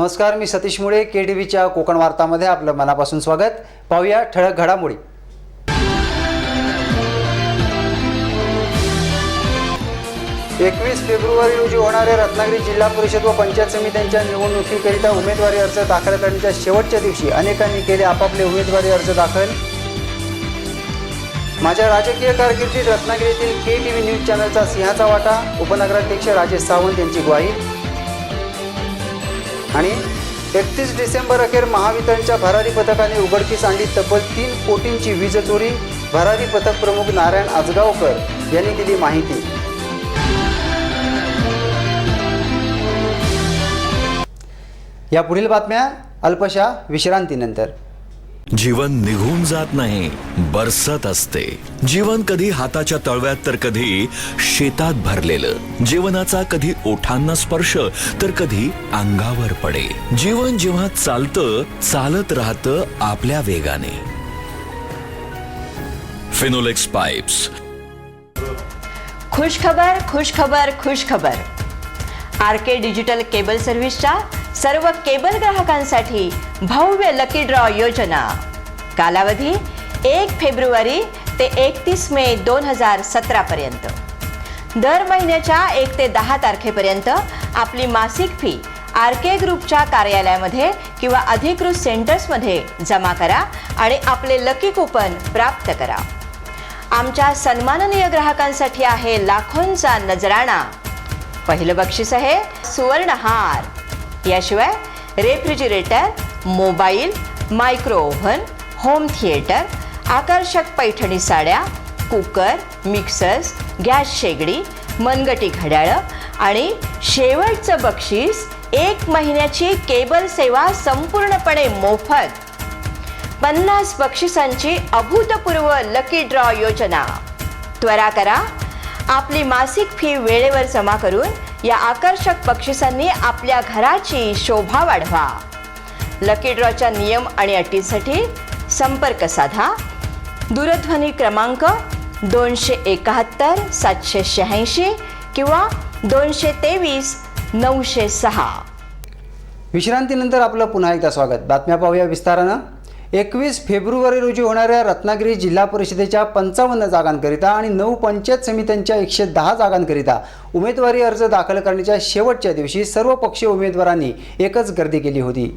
नमस्कार, मी सतीश मुळे, KTVच्या कोकण वार्तामध्ये आपलं मनापासून स्वागत। पाहूया ठळक घडामोडी। 21 फेब्रुवारी रोजी होणाऱ्या रत्नागिरी जिल्हा परिषद व पंचायत समित्यांच्या निवडणुकीकरिता उमेदवारी अर्ज दाखल करण्याच्या शेवटच्या दिवशी अनेकांनी केले आपापले उमेदवारी अर्ज दाखल। माझ्या राजकीय कारकिर्दीत रत्नागिरीतील KTV न्यूज चॅनलचा सिंहाचा वाटा, उपनगराध्यक्ष राजेश सावंत यांची ग्वाही। आणि 31 डिसेंबर अखेर महावितरणच्या भरारी पथकाने उघडकीस आणली तब्बल 3 कोटींची वीज चोरी। भरारी पथक प्रमुख नारायण आजगावकर यांनी दिली माहिती। या पुढील बातम्या अल्पशा विश्रांतीनंतर। जीवन निघून जात नाही, बरसत असते। जीवन कधी हाताच्या तळव्यात तर कधी शेतात भरलेलं। जीवनाचा कधी ओठांना स्पर्श तर कधी अंगावर पडे। जीवन जेव्हा चालतं, चालत राहतं आपल्या वेगाने। फिनोलेक्स पाइप्स। खुशखबर खुशखबर खुशखबर। RK डिजिटल केबल सर्व्हिसच्या सर्व केबल ग्राहकांसाठी भव्य लकी ड्रॉ योजना। कालावधी 1 फेब्रुवारी ते 31 मे 2017 पर्यंत। दर महिन्याच्या 1 ते 10 तारखेपर्यंत आपली मासिक फी RK ग्रुपच्या कार्यालयामध्ये किंवा अधिकृत सेंटर्समध्ये जमा करा आणि आपले लकी कूपन प्राप्त करा। आमच्या सन्माननीय ग्राहकांसाठी आहे लाखोंचा नजराणा। पहिलं बक्षीस आहे सुवर्णहार। याशिवाय refrigerator, mobile, micro oven, home theatre, आकर्षक पैठणी साड्या, कुकर, मिक्सर्स, गॅस शेगडी, मनगटी घड्याळं आणि शेवटचं बक्षीस 1 महिन्याची केबल सेवा संपूर्णपणे मोफत। 50 बक्षिसांची अभूतपूर्व लकी ड्रॉ योजना। त्वरा करा, आपली मासिक फी वेळेवर जमा करून या आकर्षक बक्षिसांनी आपल्या घराची शोभा वाढवा। लकी ड्रॉच्या नियम आणि अटींसाठी संपर्क साधा। दूरध्वनी क्रमांक 271 786 किंवा 223 906। विश्रांतीनंतर आपलं पुन्हा एकदा स्वागत। बातम्या पाहूया विस्तारानं। 21 फेब्रुवारी रोजी होणाऱ्या रत्नागिरी जिल्हा परिषदेच्या 55 जागांकरिता आणि 9 पंचायत समित्यांच्या 110 जागांकरिता उमेदवारी अर्ज दाखल करण्याच्या शेवटच्या दिवशी सर्व पक्षीय उमेदवारांनी एकच गर्दी केली होती।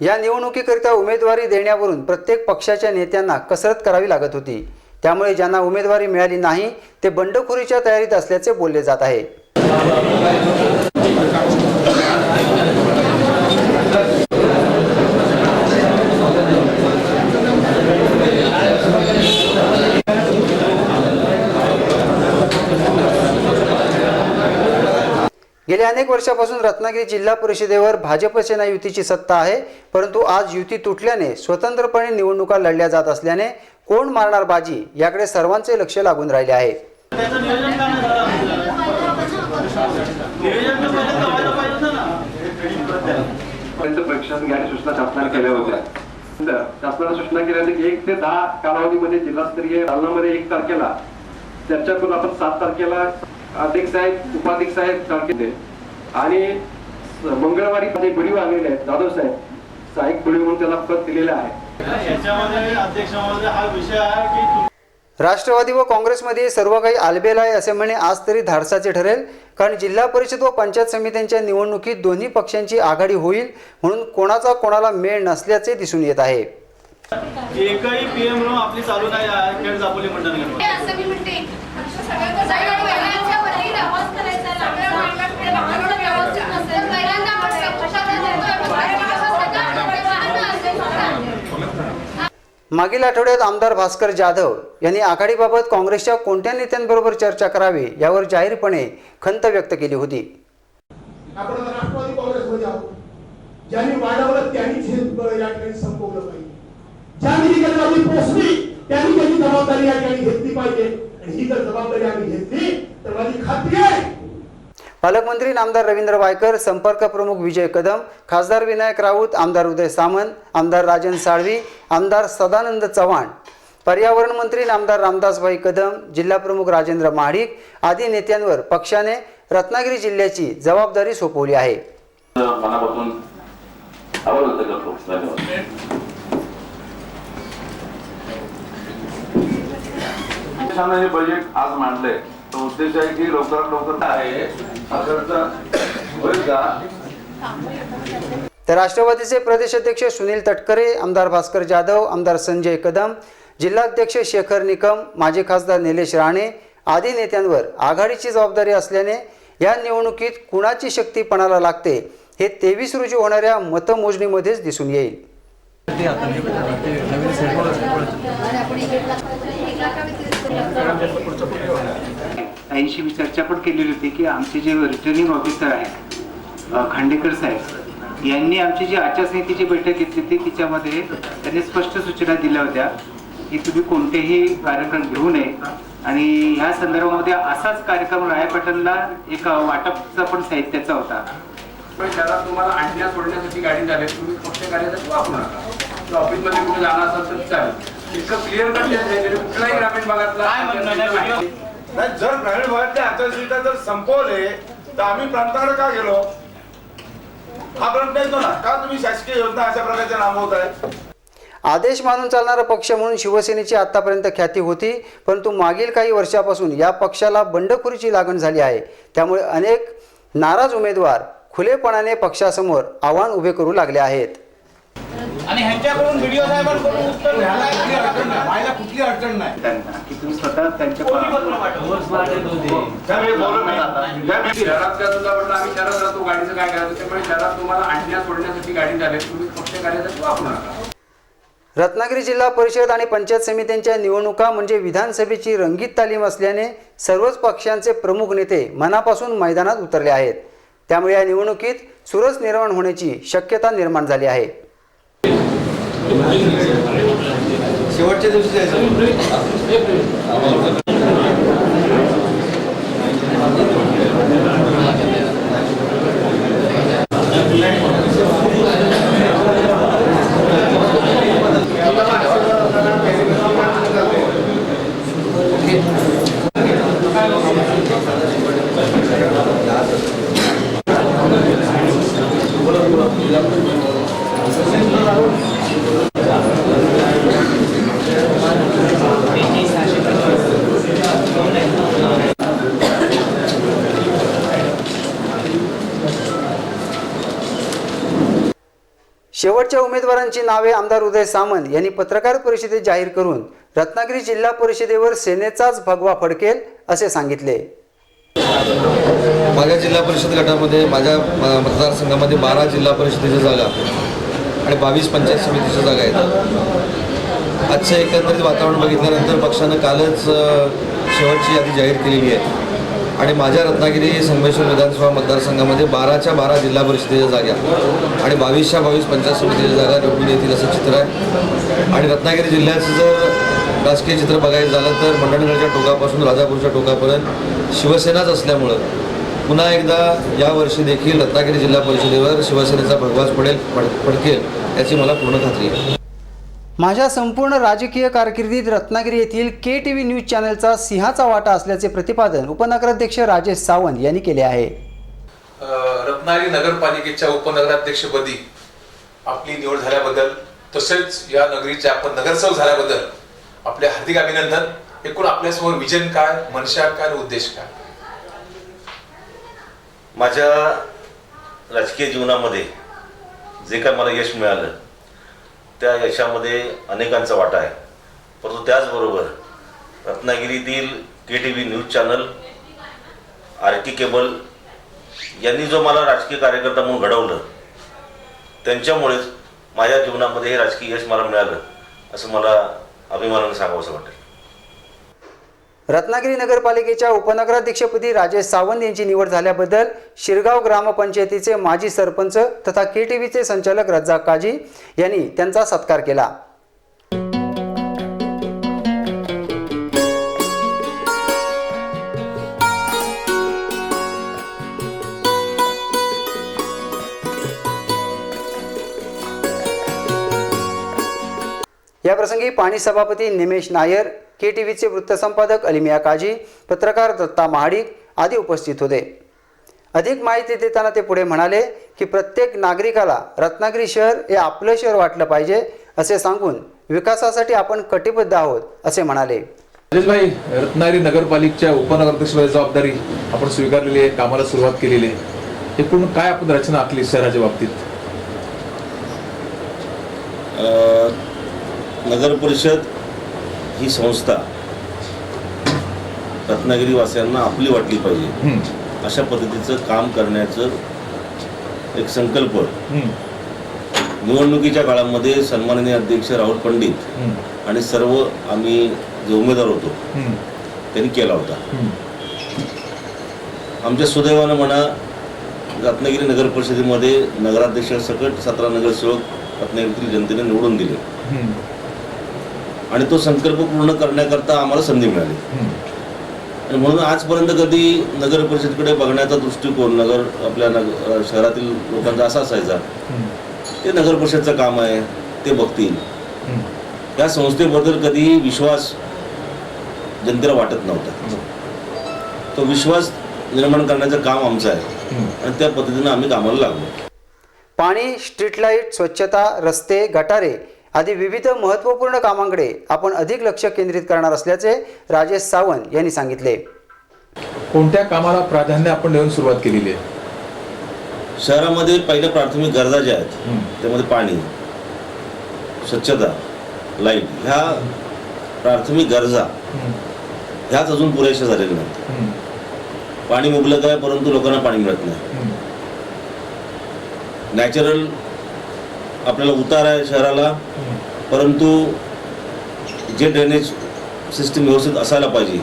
या निवडणुकीकरिता उमेदवारी देण्यावरून प्रत्येक पक्षाच्या नेत्यांना कसरत करावी लागत होती। त्यामुळे ज्यांना उमेदवारी मिळाली नाही ते बंडखोरीच्या तयारीत असल्याचे बोलले जात आहे। गेल्या अनेक वर्षापासून रत्नागिरी जिल्हा परिषदेवर भाजप सेना युतीची सत्ता आहे, परंतु आज युती तुटल्याने स्वतंत्रपणे निवडणुका लढल्या जात असल्याने कोण मारणार बाजी याकडे सर्वांचे लक्ष लागून राहिले आहे। सूचना शासनाने केल्या होत्या। शासनाने सूचना केल्या की 1 ते 10 कालावधीमध्ये जिल्हास्तरीय दालनामध्ये 1 तारखेला चर्चा करून आपण 7 तारखेला अध्यक्ष साहेब, उपाध्यक्ष साहेब तारखेला आणि मंगळवारी माझे व्हिडिओ आलेले आहेत। जाधव साहेब सहाय्यक व्हिडिओ म्हणून त्याला पद दिलेलं आहे। याच्यामध्ये अध्यक्षामध्ये हा विषय आहे की राष्ट्रवादी व काँग्रेसमध्ये सर्व काही आलबेल आहे असे म्हणे आज तरी धाडसाचे ठरेल, कारण जिल्हा परिषद व पंचायत समित्यांच्या निवडणुकीत दोन्ही पक्षांची आघाडी होईल म्हणून कोणाचा कोणाला मेळ नसल्याचे दिसून येत आहे। एकही PM आपली चालू नाही खेळ दापोली मंडळ मागील आठवड्यात आमदार भास्कर जाधव यांनी आघाडीबाबत काँग्रेसच्या कोणत्या नेत्यांबरोबर चर्चा करावी यावर जाहीरपणे खंत व्यक्त केली होती। आपण राष्ट्रवादी काँग्रेसमध्ये आहोत, ज्यांनी वाढवलं त्यांनीच हे या ठिकाणी संपवलं पाहिजे। ज्या निधी पोहोचली त्यांनी त्याची जबाबदारी या ठिकाणी घेतली पाहिजे आणि ही जर जबाबदारी आम्ही घेतली तर माझी खात्री आहे पालकमंत्री नामदार रवींद्र वायकर, संपर्क प्रमुख विजय कदम, खासदार विनायक राऊत, आमदार उदय सामंत, आमदार राजन साळवी, आमदार सदानंद चव्हाण, पर्यावरण मंत्री नामदार रामदासभाई कदम, जिल्हा प्रमुख राजेंद्र महाडिक आदी नेत्यांवर पक्षाने रत्नागिरी जिल्ह्याची जबाबदारी सोपवली आहे. मनापासून आभार व्यक्त करतो. धन्यवाद. हे बजेट आज मांडलंय तो उद्देश आहे की लवकरात लवकर आहे तर राष्ट्रवादीचे प्रदेश अध्यक्ष सुनील तटकरे, आमदार भास्कर जाधव, आमदार संजय कदम, जिल्हाध्यक्ष शेखर निकम, माजी खासदार निलेश राणे आदी नेत्यांवर आघाडीची जबाबदारी असल्याने या निवडणुकीत कुणाची शक्ती पणाला लागते हे 23 रोजी होणाऱ्या मतमोजणीमध्येच दिसून येईल. मी चर्चा पण केलेली होती की आमचे जे रिटर्निंग ऑफिसर आहेत खांडेकर साहेब यांनी आमची जी आचारसंहितेची बैठक घेतली होती तिच्यामध्ये त्यांनी स्पष्ट सूचना दिल्या होत्या की तुम्ही कोणतेही कार्यक्रम घेऊ नये आणि ह्या संदर्भामध्ये असाच कार्यक्रम रायपटनला एक वाटपचा पण साहित्याचा होता. त्याला तुम्हाला आणण्या सोडण्यासाठी गाडी झाली तुम्ही पक्ष कार्यासाठी वापरू नका. ऑफिसमध्ये कुठे जाणार असाल तर चालेल. इतकं क्लिअर कट कुठलाही ग्रामीण भागातला जर ग्रामीण भागातल्या आचारसंहिता जर संपवले तर आम्ही प्रांताकडे का गेलो हा प्रश्न येतो ना. का तुम्ही शासकीय योजना अशा प्रकारच्या लांबवताय? आदेश मानून चालणारा पक्ष म्हणून शिवसेनेची आतापर्यंत ख्याती होती, परंतु मागील काही वर्षापासून या पक्षाला बंडखोरीची लागण झाली आहे. त्यामुळे अनेक नाराज उमेदवार खुलेपणाने पक्षासमोर आव्हान उभे करू लागले आहेत. आणि ह्यांच्याकडून व्हिडिओ साहेबांकडून उत्तर व्हायला कुठली अडचण नाही. त्यांना की तुम्ही स्वतः त्यांच्या शहरात का सुद्धा म्हटलं आम्ही शहरात जातो गाडीचं काय करायचं त्यामुळे शहरात तुम्हाला आणण्या सोडण्यासाठी गाडी झाली तुम्ही पक्ष कार्यासाठी वापरू नका. रत्नागिरी जिल्हा परिषद आणि पंचायत समित्यांच्या निवडणुका म्हणजे विधानसभेची रंगीत तालीम असल्याने सर्वच पक्षांचे प्रमुख नेते मनापासून मैदानात उतरले आहेत. त्यामुळे या निवडणुकीत चुरस निर्माण होण्याची शक्यता निर्माण झाली आहे. शेवटच्या दिवशी जायचं. शेवटच्या उमेदवारांची नावे आमदार उदय सामंत यांनी पत्रकार परिषदेत जाहीर करून रत्नागिरी जिल्हा परिषदेवर सेनेचाच भगवा फडकेल असे सांगितले. माझ्या जिल्हा परिषद गटामध्ये माझ्या मतदारसंघामध्ये 12 जिल्हा परिषदेच्या जागा आणि 22 पंचायत समितीच्या जागा आहेत. आजचं एकंदरीत वातावरण बघितल्यानंतर पक्षानं कालच शेवटची यादी जाहीर केलेली आहे आणि माझ्या रत्नागिरी संगमेश्वर विधानसभा मतदारसंघामध्ये 12च्या 12 जिल्हा परिषदेच्या जागा आणि 22च्या 22 पंचायत समितीच्या जागा निवडून येतील असं चित्र आहे. आणि रत्नागिरी जिल्ह्याचं जर राजकीय चित्र बघायचं झालं तर मंडणगडच्या टोकापासून राजापूरच्या टोकापर्यंत शिवसेनाच असल्यामुळं पुन्हा एकदा यावर्षी देखील रत्नागिरी जिल्हा परिषदेवर शिवसेनेचा भगवाच फडकेल याची मला पूर्ण खात्री आहे. माझ्या संपूर्ण राजकीय कारकिर्दीत रत्नागिरी येथील KTV न्यूज चॅनलचा सिंहाचा वाटा असल्याचे प्रतिपादन उपनगराध्यक्ष राजेश सावंत यांनी केले आहे. रत्नागिरी नगरपालिकेच्या उपनगराध्यक्षपदी आपली निवड झाल्याबद्दल तसेच या नगरीचे आपण नगरसेवक झाल्याबद्दल आपले हार्दिक अभिनंदन. एकूण आपल्यासमोर विजन काय, मनशा काय आणि उद्देश काय? माझ्या राजकीय जीवनामध्ये जे काय मला यश मिळालं त्या यशामध्ये अनेकांचा वाटा आहे. परंतु त्याचबरोबर रत्नागिरीतील KTV news channel, RT cable यांनी जो मला राजकीय कार्यकर्ता म्हणून घडवलं त्यांच्यामुळेच माझ्या जीवनामध्ये हे राजकीय यश मला मिळालं असं मला अभिमानाने सांगावंसं वाटतं. रत्नागिरी नगरपालिकेच्या उपनगराध्यक्षपदी राजेश सावंत यांची निवड झाल्याबद्दल शिरगाव ग्रामपंचायतीचे माजी सरपंच तथा KTVचे संचालक रज्जाक काजी यांनी त्यांचा सत्कार केला. याप्रसंगी पाणी सभापती निमेश नायर, KTVचे वृत्तसंपादक अलिमिया काजी, पत्रकार दत्ता महाडिक आदी उपस्थित होते. अधिक माहिती देताना ते पुढे म्हणाले की प्रत्येक नागरिकाला रत्नागिरी शहर हे आपलं शहर वाटलं पाहिजे असे सांगून विकासासाठी आपण कटिबद्ध आहोत असे म्हणाले. राजेशभाई, रत्नागिरी नगरपालिकेच्या उपनगराध्यक्षपदाची जबाबदारी आपण स्वीकारलेली आहे, कामाला सुरुवात केलेली आहे. एकूण काय आपण रचना आखली शहराच्या बाबतीत? नगर परिषद ही संस्था रत्नागिरी वासियांना आपली वाटली पाहिजे अशा पद्धतीचं काम करण्याचं एक संकल्प निवडणुकीच्या काळामध्ये सन्माननीय अध्यक्ष राहुल पंडित आणि सर्व आम्ही जे उमेदवार होतो त्यांनी केला होता. आमच्या सुदैवानं म्हणा रत्नागिरी नगर परिषदेमध्ये नगराध्यक्ष सकट 17 नगरसेवक रत्नागिरीतील जनतेने निवडून दिले आणि तो संकल्प पूर्ण करण्याकरता आम्हाला संधी मिळाली. आणि म्हणून आजपर्यंत कधी नगर परिषदेकडे बघण्याचा दृष्टिकोन आपल्या शहरातील लोकांचा असा असायचा, ते नगर परिषदचं काम आहे, ते बघतील. या संस्थेबद्दल कधी विश्वास जनतेला वाटत नव्हता. तो विश्वास निर्माण करण्याचं काम आमचं आहे आणि त्या पद्धतीनं आम्ही कामाला लागलो. पाणी, स्ट्रीट लाईट, स्वच्छता, रस्ते, गटारे आदी विविध महत्त्वपूर्ण कामांकडे आपण अधिक लक्ष केंद्रित करणार असल्याचे राजेश सावंत यांनी सांगितले. कोणत्या कामाला प्राधान्य आपण देऊन सुरुवात केलेली आहे? शहरामध्ये पहिल्या प्राथमिक गरजा ज्या आहेत त्यामध्ये पाणी, स्वच्छता, लाईट ह्या प्राथमिक गरजा ह्याच अजून पुरेशा झालेल्या नाहीत. पाणी मुबलक आहे परंतु लोकांना पाणी मिळत नाही. नॅचरल आपल्याला उतार आहे शहराला, परंतु जे ड्रेनेज सिस्टीम व्यवस्थित असायला पाहिजे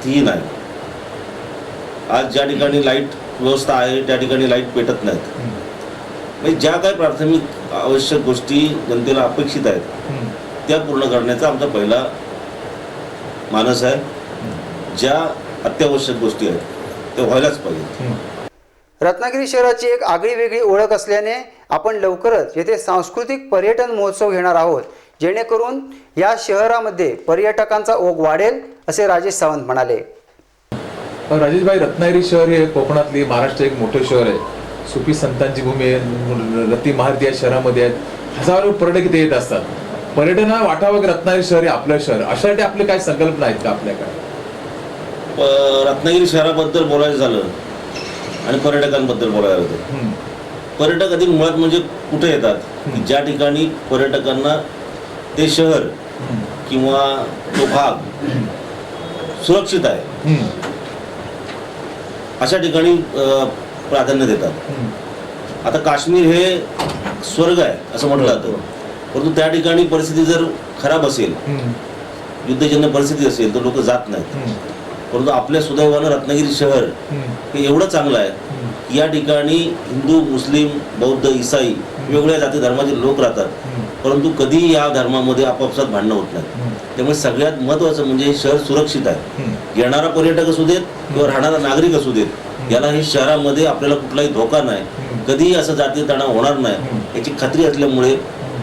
तीही नाही. आज ज्या ठिकाणी लाईट व्यवस्था आहे त्या ठिकाणी लाईट पेटत नाहीत. म्हणजे ज्या काही प्राथमिक आवश्यक गोष्टी जनतेला अपेक्षित आहेत त्या पूर्ण करण्याचा आमचा पहिला मानस आहे. ज्या अत्यावश्यक गोष्टी आहेत त्या व्हायलाच पाहिजे. रत्नागिरी शहराची एक आगळी वेगळी ओळख असल्याने आपण लवकरच येथे सांस्कृतिक पर्यटन महोत्सव घेणार आहोत, जेणेकरून या शहरामध्ये पर्यटकांचा ओघ वाढेल असे राजेश सावंत म्हणाले. राजेशभाई, रत्नागिरी शहर हे कोकणातली महाराष्ट्र एक मोठं शहर आहे. सुफी संतांची भूमी आहे. रती महारती या शहरामध्ये आहेत. हजारो पर्यटक इथे येत असतात. पर्यटनाला वाटावं की रत्नागिरी शहर हे आपलं शहर, अशासाठी आपले काही संकल्पना आहेत का आपल्याकडे? रत्नागिरी शहराबद्दल बोलायचं झालं आणि पर्यटकांबद्दल बोलायला होतं. पर्यटक अधिक मुळात म्हणजे कुठे येतात की ज्या ठिकाणी पर्यटकांना ते शहर किंवा तो भाग सुरक्षित आहे अशा ठिकाणी प्राधान्य देतात. आता काश्मीर हे स्वर्ग आहे असं म्हटलं जातं, परंतु त्या ठिकाणी परिस्थिती जर खराब असेल, युद्धजन्य परिस्थिती असेल तर लोक जात नाहीत. परंतु आपल्या सुदैवानं रत्नागिरी शहर हे एवढं चांगलं आहे की या ठिकाणी हिंदू, मुस्लिम, बौद्ध, इसाई वेगवेगळ्या जाती धर्माचे लोक राहतात, परंतु कधीही या धर्मामध्ये आपापसात भांडणं होत नाही. त्यामुळे सगळ्यात महत्त्वाचं म्हणजे हे शहर सुरक्षित आहे. येणारा पर्यटक असू देत किंवा राहणारा नागरिक असू देत, याला हे शहरामध्ये आपल्याला कुठलाही धोका नाही, कधीही असं जातीय तणाव होणार नाही याची खात्री असल्यामुळे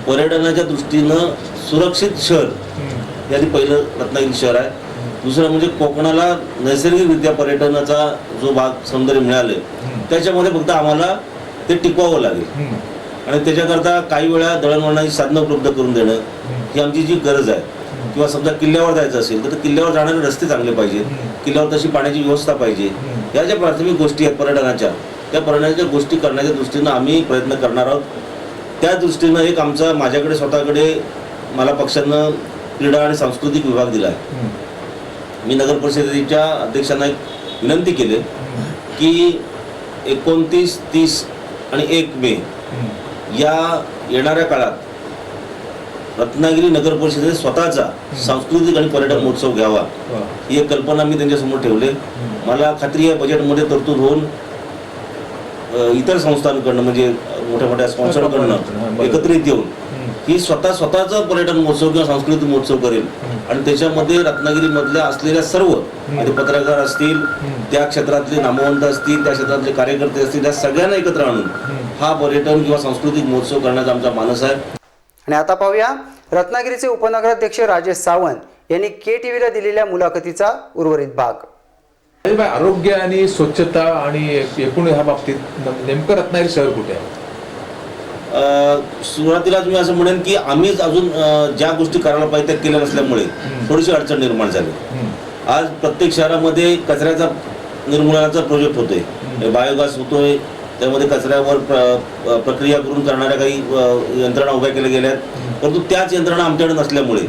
पर्यटनाच्या दृष्टीनं सुरक्षित शहर यादी पहिलं रत्नागिरी शहर आहे. दुसरं म्हणजे कोकणाला नैसर्गिकरित्या पर्यटनाचा जो भाग सौंदर्य मिळाले त्याच्यामध्ये फक्त आम्हाला ते टिकवावं लागेल आणि त्याच्याकरता काही वेळा दळणवळणाची साधनं उपलब्ध करून देणं ही आमची जी गरज आहे. किंवा समजा किल्ल्यावर जायचं असेल तर किल्ल्यावर जाणारे रस्ते चांगले पाहिजेत, किल्ल्यावर तशी पाण्याची व्यवस्था पाहिजे. या ज्या प्राथमिक गोष्टी आहेत पर्यटनाच्या, त्या पर्यटनाच्या गोष्टी करण्याच्या दृष्टीनं आम्ही प्रयत्न करणार आहोत. त्या दृष्टीनं एक आमचा माझ्याकडे स्वतःकडे मला पक्षानं क्रीडा आणि सांस्कृतिक विभाग दिला आहे. मी नगर परिषदेच्या अध्यक्षांना एक विनंती केली की 29, 30 आणि 1 मे या येणाऱ्या काळात रत्नागिरी नगर परिषदेने स्वतःचा सांस्कृतिक आणि पर्यटन महोत्सव घ्यावा ही एक कल्पना मी त्यांच्यासमोर ठेवले. मला खात्री आहे बजेटमध्ये तरतूद होऊन इतर संस्थांकडनं म्हणजे मोठ्या मोठ्या स्पॉन्सरकडनं एकत्रित येऊन ही स्वतःचा पर्यटन महोत्सव किंवा सांस्कृतिक महोत्सव करेल आणि त्याच्यामध्ये रत्नागिरीमधल्या असलेल्या सर्व म्हणजे पत्रकार असतील, त्या क्षेत्रातले नामवंत असतील, त्या क्षेत्रातले कार्यकर्ते असतील, त्या सगळ्यांना एकत्र आणून हा पर्यटन किंवा सांस्कृतिक महोत्सव करण्याचा आमचा मानस आहे. आणि आता पाहूया रत्नागिरीचे उपनगराध्यक्ष राजेश सावंत यांनी KTVला दिलेल्या मुलाखतीचा उर्वरित भाग. आरोग्य आणि स्वच्छता आणि एकूण ह्या बाबतीत नेमकं रत्नागिरी शहर कुठे आहे? सुरुवातीला मी असं म्हणेन की आम्हीच अजून ज्या गोष्टी करायला पाहिजे त्या केल्या नसल्यामुळे थोडीशी अडचण निर्माण झाली. आज प्रत्येक शहरामध्ये कचऱ्याचा निर्मूलनाचा प्रोजेक्ट होतोय, बायोगॅस होतोय, त्यामध्ये कचऱ्यावर प्रक्रिया करून करणाऱ्या काही यंत्रणा उभ्या केल्या गेल्या आहेत. परंतु त्याच यंत्रणा आमच्याकडे नसल्यामुळे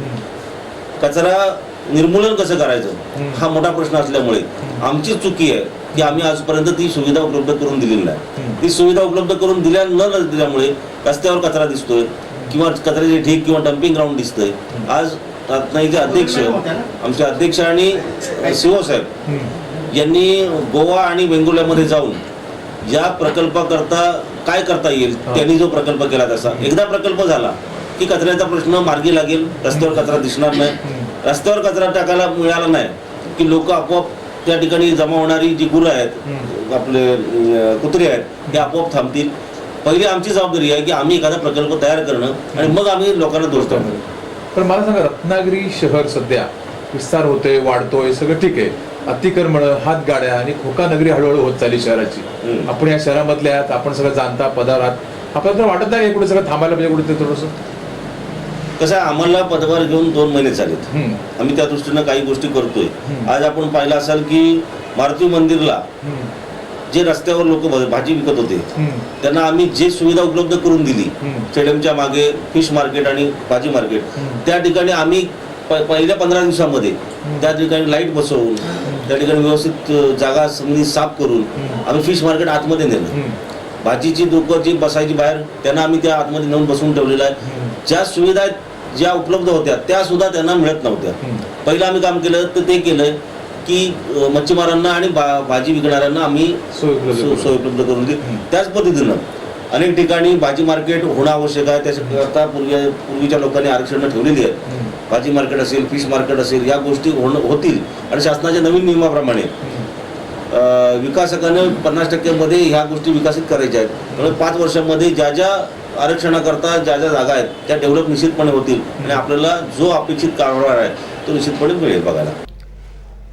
कचरा निर्मूलन कसं करायचं हा मोठा प्रश्न असल्यामुळे आमची चुकी आहे की आम्ही आजपर्यंत ती सुविधा उपलब्ध करून दिलेली नाही. ती सुविधा उपलब्ध करून न दिल्यामुळे रस्त्यावर कचरा दिसतोय किंवा कचऱ्याचे ढीग किंवा डम्पिंग ग्राउंड दिसतंय. आज रत्नागिरीचे अध्यक्ष, आमचे अध्यक्ष आणि CO साहेब यांनी गोवा आणि वेंगुर्ल्यामध्ये जाऊन या प्रकल्पाकरता काय करता येईल त्यांनी जो प्रकल्प केला तसा एकदा प्रकल्प झाला की कचऱ्याचा प्रश्न मार्गी लागेल, रस्त्यावर कचरा दिसणार नाही. रस्त्यावर कचरा टाकायला मिळाला नाही की लोक आपोआप त्या ठिकाणी जमा होणारी जी गुरं आहेत, आपले कुत्रे आहेत, ते आपोआप थांबतील. पहिली आमची जबाबदारी आहे की आम्ही एखादा प्रकल्प तयार करणं आणि मग आम्ही लोकांना दोष देणं. पण मला सांगा, रत्नागिरी शहर सध्या विस्तार होतोय, वाढतोय, सगळं ठीक आहे. अतिक्रमण, हातगाड्या आणि खोका नगरी हळूहळू होत चालली शहराची. आपण या शहरामधले आहात, आपण सगळं जाणता पदार आहात. आपल्याला वाटत नाही कुठे सगळं थांबायला पाहिजे कुठे थोडंसं? कसं आहे, आम्हाला पदभार घेऊन 2 महिने चालेत. आम्ही त्या दृष्टीनं काही गोष्टी करतोय. आज आपण पाहिलं असाल की मारुती मंदिरला जे रस्त्यावर लोक भाजी विकत होते त्यांना आम्ही जे सुविधा उपलब्ध करून दिली, स्टेडियमच्या मागे फिश मार्केट आणि भाजी मार्केट, त्या ठिकाणी आम्ही पहिल्या 15 दिवसामध्ये त्या ठिकाणी लाईट बसवून त्या ठिकाणी व्यवस्थित जागा साफ करून आम्ही फिश मार्केट आतमध्ये नेलं. भाजीची दुकान जी बसायची बाहेर त्यांना आम्ही त्या आतमध्ये नेऊन बसवून ठेवलेलं आहे. ज्या सुविधा ज्या उपलब्ध होत्या त्या सुद्धा त्यांना मिळत नव्हत्या. पहिलं आम्ही काम केलं तर ते केलं की मच्छीमारांना आणि भाजी विकणाऱ्यांना आम्ही सोय उपलब्ध करून दिली. त्याच पद्धतीनं अनेक ठिकाणी भाजी मार्केट होणं आवश्यक आहे. त्याच्याकरता पूर्वीच्या लोकांनी आरक्षणं ठेवलेली आहेत. भाजी मार्केट असेल, फिश मार्केट असेल, या गोष्टी होतील आणि शासनाच्या नवीन नियमाप्रमाणे विकासकाने 50% मध्ये ह्या गोष्टी विकसित करायच्या आहेत. त्यामुळे 5 वर्षांमध्ये ज्या ज्या आरक्षणाकरता ज्या ज्या जागा आहेत त्या डेव्हलप निश्चितपणे होतील आणि आपल्याला जो अपेक्षित कारभार आहे तो निश्चितपणे मिळेल बघायला.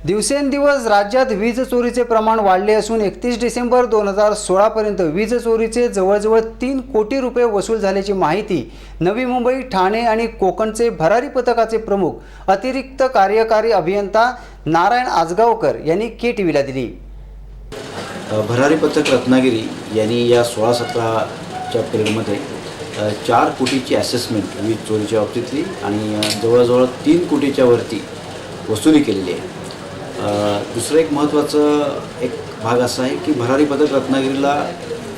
दिवसेंदिवस राज्यात वीज चोरीचे प्रमाण वाढले असून 31 डिसेंबर 2016 पर्यंत वीज चोरीचे जवळजवळ 3 कोटी रुपये वसूल झाल्याची माहिती नवी मुंबई, ठाणे आणि कोकणचे भरारी पथकाचे प्रमुख अतिरिक्त कार्यकारी अभियंता नारायण आजगावकर यांनी KTVला दिली. भरारी पथक रत्नागिरी यांनी या 16-17च्या पिरियडमध्ये 4 कोटीची असेसमेंट वीज चोरीच्या बाबतीतली आणि जवळजवळ 3 कोटीच्या वरती वसुली केलेली आहे. दुसरं एक महत्त्वाचं एक भाग असा आहे की भरारी पथक रत्नागिरीला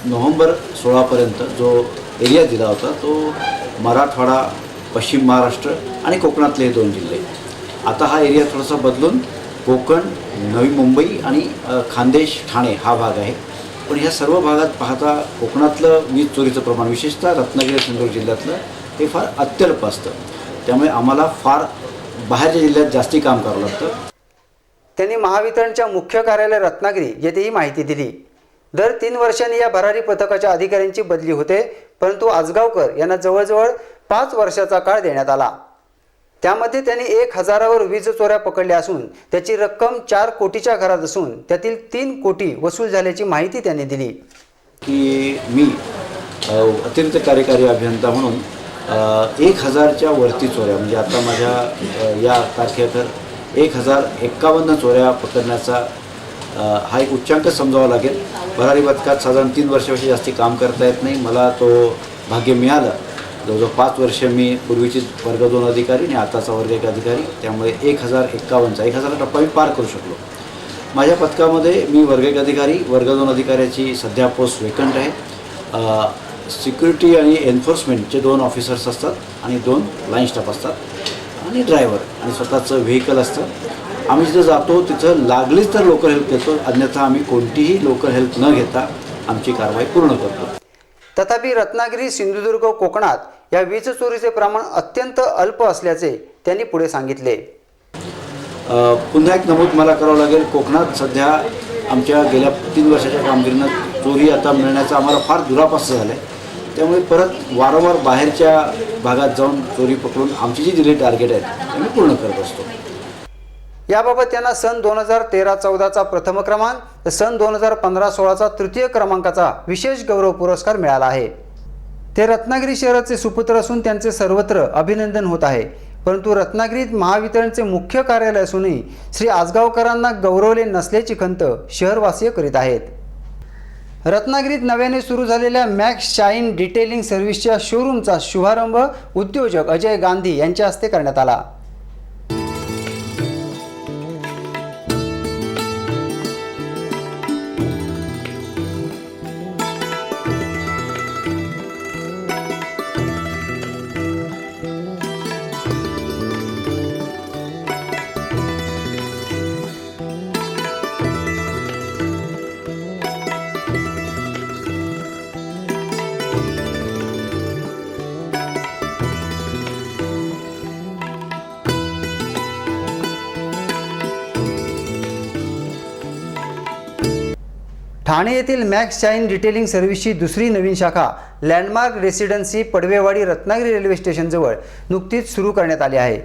नोव्हेंबर 16पर्यंत जो एरिया दिला होता तो मराठवाडा, पश्चिम महाराष्ट्र आणि कोकणातले हे 2 जिल्हे. आता हा एरिया थोडासा बदलून कोकण, नवी मुंबई आणि खानदेश, ठाणे हा भाग आहे. पण ह्या सर्व भागात पाहता कोकणातलं वीज चोरीचं प्रमाण, विशेषतः रत्नागिरी सिंधुदुर्ग जिल्ह्यातलं, हे फार अत्यल्प असतं. त्यामुळे आम्हाला फार बाहेरच्या जिल्ह्यात जास्ती काम करावं लागतं. त्यांनी महावितरणच्या मुख्य कार्यालय रत्नागिरी येथेही माहिती दिली. दर 3 वर्षांनी या भरारी पथकाच्या अधिकाऱ्यांची बदली होते, परंतु आजगावकर यांना जवळजवळ 5 वर्षाचा काळ देण्यात आला. त्यामध्ये त्यांनी 1000वर वीज चोऱ्या पकडल्या असून त्याची रक्कम 4 कोटीच्या घरात असून त्यातील 3 कोटी वसूल झाल्याची माहिती त्यांनी दिली. की मी अतिरिक्त कार्यकारी अभियंता म्हणून 1000च्या वरती चोऱ्या, म्हणजे आता माझ्या या तारखेतर 1051 चोऱ्या पकडण्याचा हा एक उच्चांक समजावा लागेल. भरारी पथकात साधारण 3 वर्षापेक्षा जास्ती काम करता येत नाही. मला तो भाग्य मिळालं. जवळजवळ 5 वर्ष मी पूर्वीची वर्ग 2 अधिकारी आणि आताचा वर्ग 1 अधिकारी, त्यामुळे 1051चा 1000 टप्पा मी पार करू शकलो. माझ्या पथकामध्ये मी वर्ग 1 अधिकारी, वर्ग 2 अधिकाऱ्याची सध्या पोस्ट वेकंट आहे. सिक्युरिटी आणि एन्फोर्समेंटचे 2 ऑफिसर्स असतात आणि 2 लाईन स्टाफ असतात आणि ड्रायव्हर आणि स्वतःचं व्हेकल असतं. आम्ही जिथं जातो तिथं लागलीच तर लोकल हेल्प घेतो, अन्यथा आम्ही कोणतीही लोकल हेल्प न घेता आमची कारवाई पूर्ण करतो. तथापि रत्नागिरी, सिंधुदुर्ग, कोकणात या वीज चोरीचे प्रमाण अत्यंत अल्प असल्याचे त्यांनी पुढे सांगितले. पुन्हा एक नमूद मला करावं लागेल. कोकणात सध्या आमच्या गेल्या 3 वर्षाच्या कामगिरीनं चोरी आता मिळण्याचं आम्हाला फार दुरापास्त झालं आहे. त्यामुळे परत वारंवार बाहेरच्या भागात जाऊन चोरी पकडून आमची जी दिलेली टार्गेट आहेत ते आम्ही पूर्ण करत असतो. याबाबत त्यांना सन 2013-14चा प्रथम क्रमांक तर सन 2015-16चा तृतीय क्रमांकाचा विशेष गौरव पुरस्कार मिळाला आहे. ते रत्नागिरी शहराचे सुपुत्र असून त्यांचे सर्वत्र अभिनंदन होत आहे. परंतु रत्नागिरीत महावितरणचे मुख्य कार्यालय असूनही श्री आजगावकरांना गौरवले नसल्याची खंत शहरवासीय करीत आहेत. रत्नागिरीत नव्याने सुरू झालेल्या मॅक्स शाईन डिटेलिंग सर्व्हिसच्या शोरूमचा शुभारंभ उद्योजक अजय गांधी यांच्या हस्ते करण्यात आला. ठाणे येथील मॅक्स शाईन डिटेलिंग सर्व्हिसची दुसरी नवीन शाखा लँडमार्क रेसिडेन्सी पडवेवाडी रत्नागिरी रेल्वे स्टेशनजवळ नुकतीच सुरू करण्यात आली आहे.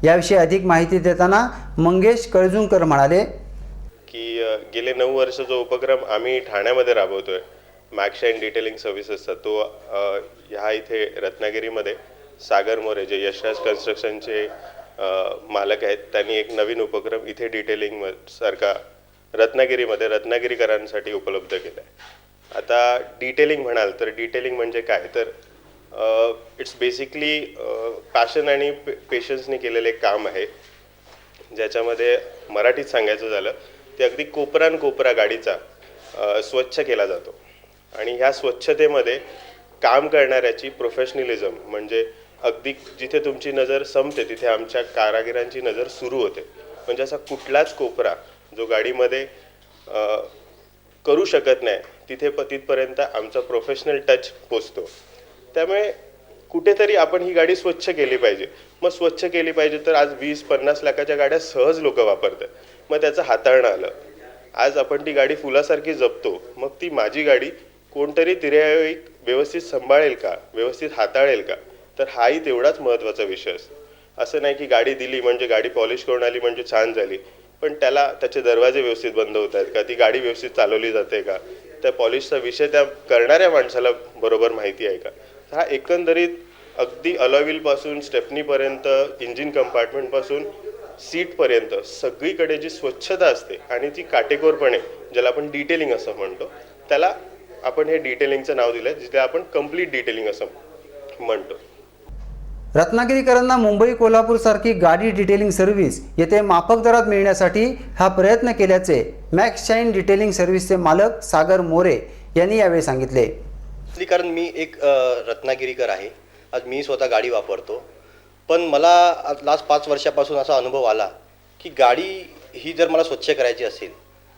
याविषयी अधिक माहिती देताना मंगेश कळजुंकर म्हणाले की गेले 9 वर्ष जो उपक्रम आम्ही ठाण्यामध्ये राबवतोय मॅक्स शाईन डिटेलिंग सर्व्हिसेसचा तो ह्या इथे रत्नागिरीमध्ये सागर मोरे जे यशराज कन्स्ट्रक्शनचे मालक आहेत त्यांनी एक नवीन उपक्रम इथे डिटेलिंग सारखा रत्नागिरीमध्ये रत्नागिरीकरांसाठी उपलब्ध केला आहे. आता डिटेलिंग म्हणाल तर डिटेलिंग म्हणजे काय तर इट्स बेसिकली पॅशन आणि पेशन्सने केलेलं एक काम आहे ज्याच्यामध्ये मराठीत सांगायचं झालं ते अगदी कोपरा गाडीचा स्वच्छ केला जातो आणि ह्या स्वच्छतेमध्ये काम करणाऱ्याची प्रोफेशनलिझम म्हणजे अगदी जिथे तुमची नजर संपते तिथे आमच्या कारागिरांची नजर सुरू होते. म्हणजे असा कुठलाच कोपरा जो गाडीमध्ये करू शकत नाही तिथपर्यंत आमचा प्रोफेशनल टच पोचतो. त्यामुळे कुठेतरी आपण ही गाडी स्वच्छ केली पाहिजे. मग स्वच्छ केली पाहिजे तर आज 20-50 लाखाच्या गाड्या सहज लोक वापरतात. मग त्याचं हाताळणं आलं. आज आपण ती गाडी फुलासारखी जपतो. मग ती माझी गाडी कोणतरी तिरेवेळी व्यवस्थित सांभाळेल का, व्यवस्थित हाताळेल का, तर हाही तेवढाच महत्त्वाचा विषय असतो. असं नाही की गाडी दिली म्हणजे गाडी पॉलिश करून आली म्हणजे छान झाली, पण त्याचे दरवाजे व्यवस्थित बंद होत आहेत का, ती गाडी व्यवस्थित चालवली जाते का, त्या पॉलिशचा विषय त्या करणाऱ्या माणसाला बरोबर माहिती आहे का. हा एकंदरीत अगदी अलॉयव्हीलपासून स्टेपनीपर्यंत इंजिन कंपार्टमेंटपासून सीटपर्यंत सगळीकडे जी स्वच्छता असते आणि ती काटेकोरपणे ज्याला आपण डिटेलिंग असं म्हणतो त्याला आपण हे डिटेलिंगचं नाव दिलं आहे, जिथे आपण कम्प्लीट डिटेलिंग असं म्हणतो. रत्नागिरीकरांना मुंबई कोल्हापूर सारखी गाडी डिटेलिंग सर्व्हिस येथे माफक दरात मिळण्यासाठी हा प्रयत्न केल्याचे मॅक्स शाईन डिटेलिंग सर्व्हिसचे मालक सागर मोरे यांनी यावेळी सांगितले. कारण मी एक रत्नागिरीकर आहे. आज मी स्वतः गाडी वापरतो, पण मला लास्ट 5 वर्षापासून असा अनुभव आला की गाडी ही जर मला स्वच्छ करायची असेल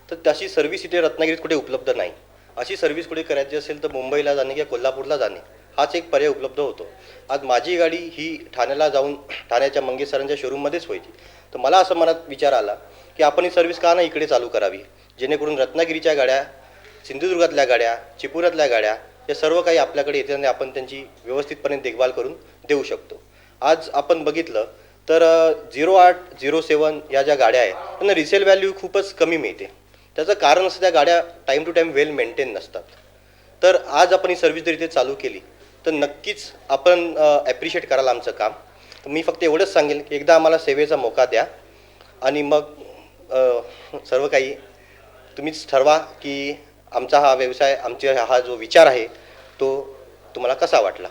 तर तशी सर्व्हिस इथे रत्नागिरीत कुठे उपलब्ध नाही. अशी सर्व्हिस कुठे करायची असेल तर मुंबईला जाणे किंवा कोल्हापूरला जाणे हाच एक पर्याय उपलब्ध होतो. आज माझी गाडी ही ठाण्याला जाऊन ठाण्याच्या मंगेश सरांच्या शोरूममध्येच व्हायची. तर मला असं मनात विचार आला की आपण ही सर्व्हिस का नाही इकडे चालू करावी, जेणेकरून रत्नागिरीच्या गाड्या, सिंधुदुर्गातल्या गाड्या, चिपळूणातल्या गाड्या हे सर्व काही आपल्याकडे येते आणि आपण त्यांची व्यवस्थितपणे देखभाल करून देऊ शकतो. आज आपण बघितलं तर 0807 या ज्या गाड्या आहेत त्यांना रिसेल व्हॅल्यू खूपच कमी मिळते. त्याचं कारण असं त्या गाड्या time to time well maintain नसतात. तर आज आपण ही सर्व्हिस जर इथे चालू केली तर नक्कीच आपण ॲप्रिशिएट कराल आमचं काम. तर मी फक्त एवढंच सांगेन की एकदा आम्हाला सेवेचा मोका द्या आणि मग सर्व काही तुम्हीच ठरवा की आमचा हा व्यवसाय, हा जो विचार आहे तो तुम्हाला कसा वाटला?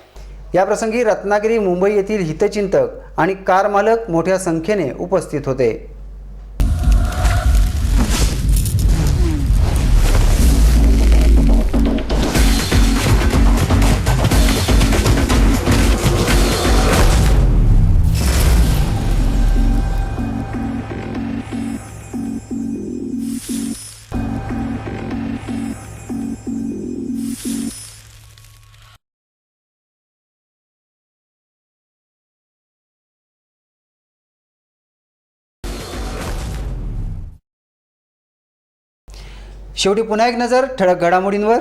याप्रसंगी रत्नागिरी, मुंबई येथील हितचिंतक आणि कार मालक मोठ्या संख्येने उपस्थित होते. शेवटी पुन्हा एक नजर ठळक घडामोडींवर.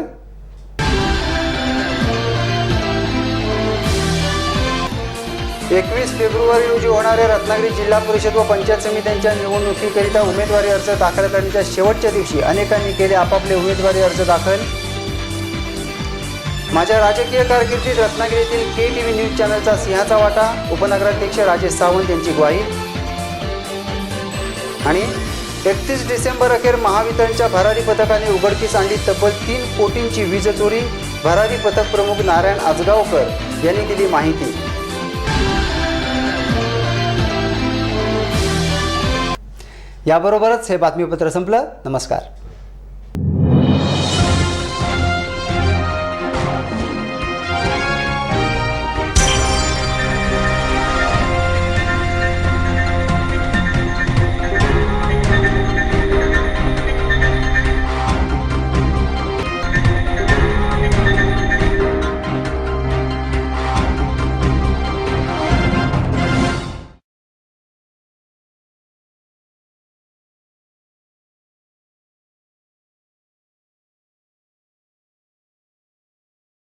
21 फेब्रुवारी रोजी होणाऱ्या रत्नागिरी जिल्हा परिषद व पंचायत समित्यांच्या निवडणुकीकरिता उमेदवारी अर्ज दाखल करण्याच्या शेवटच्या दिवशी अनेकांनी केले आपापले उमेदवारी अर्ज दाखल. माझ्या राजकीय कारकिर्दीत रत्नागिरीतील KTV न्यूज चॅनलचा सिंहाचा वाटा, उपनगराध्यक्ष राजेश सावंत यांची ग्वाही. आणि 31 डिसेंबर अखेर महावितरणच्या भरारी पथकाने उघडकीस आणली तब्बल 3 कोटींची वीज चोरी. भरारी पथक प्रमुख नारायण आजगावकर यांनी दिली माहिती. याबरोबरच हे बातमीपत्र संपलं. नमस्कार.